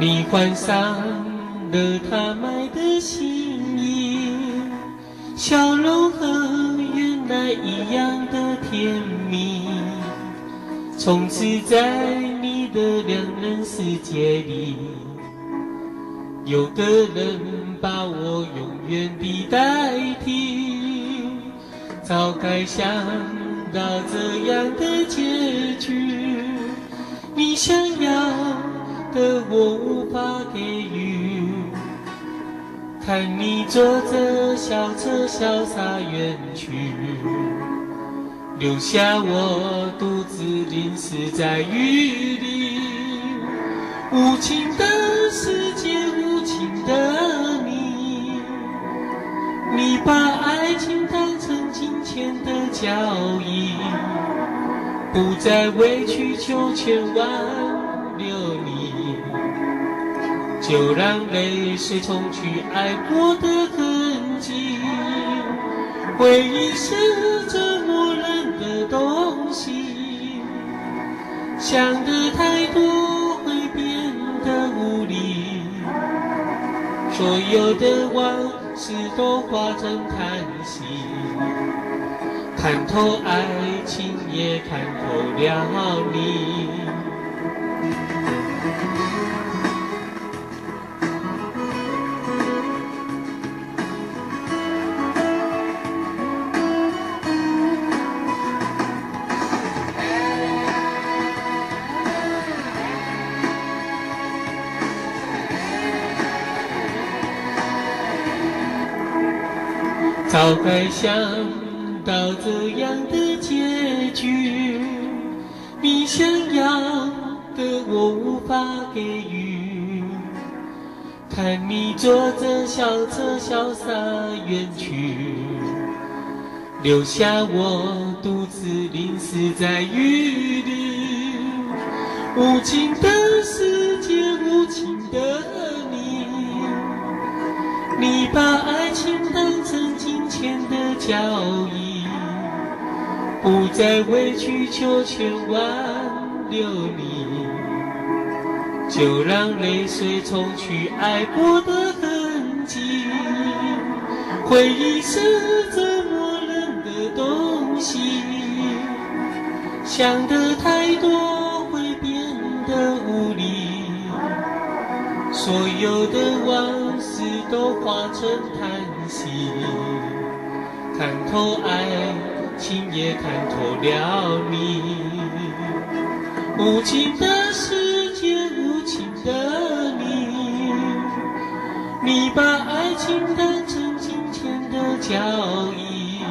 你换上了他买的新衣，笑容和原来一样的甜蜜。从此在你的两人世界里，有个人把我永远地代替。早该想到这样的结局，你想要的我无法给予。看你坐着小车潇洒远去，留下我独自淋湿在雨里。无情的世界，无情的你，你把爱情当成金钱的交易，不再委曲求全挽留你，就让泪水冲去爱过的痕迹。回忆是折磨人的东西，想得太多会变得无力，所有的往事都化成叹息。看透爱情，也看透了你。早该想到这样的结局，你想要的我无法给予。看你坐着小车潇洒远去，留下我独自淋湿在雨里。无情的世界，无情的你，你把爱情当成金钱的交易，不再委曲求全挽留你，就让泪水冲去爱过的痕迹。回忆是折磨人的东西，想得太多会变得无力，所有的往事都化成叹息。看透爱情，也看透了你。无情的世界，无情的你，你把爱情当成金钱的交易，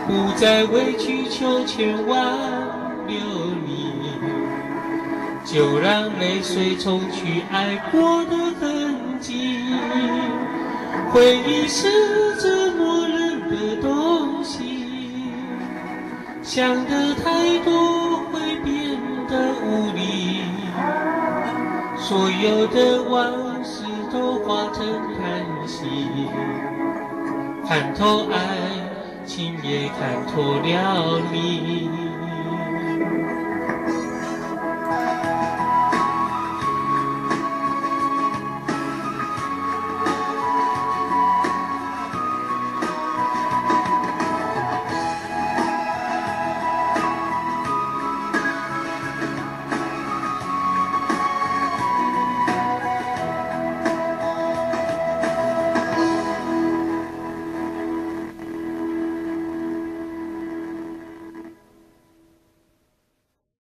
不再委曲求全挽留你，就让泪水冲去爱过的痕迹。回忆是折磨人的东西，想得太多会变得无力，所有的往事都化成叹息。看透爱情，也看透了你。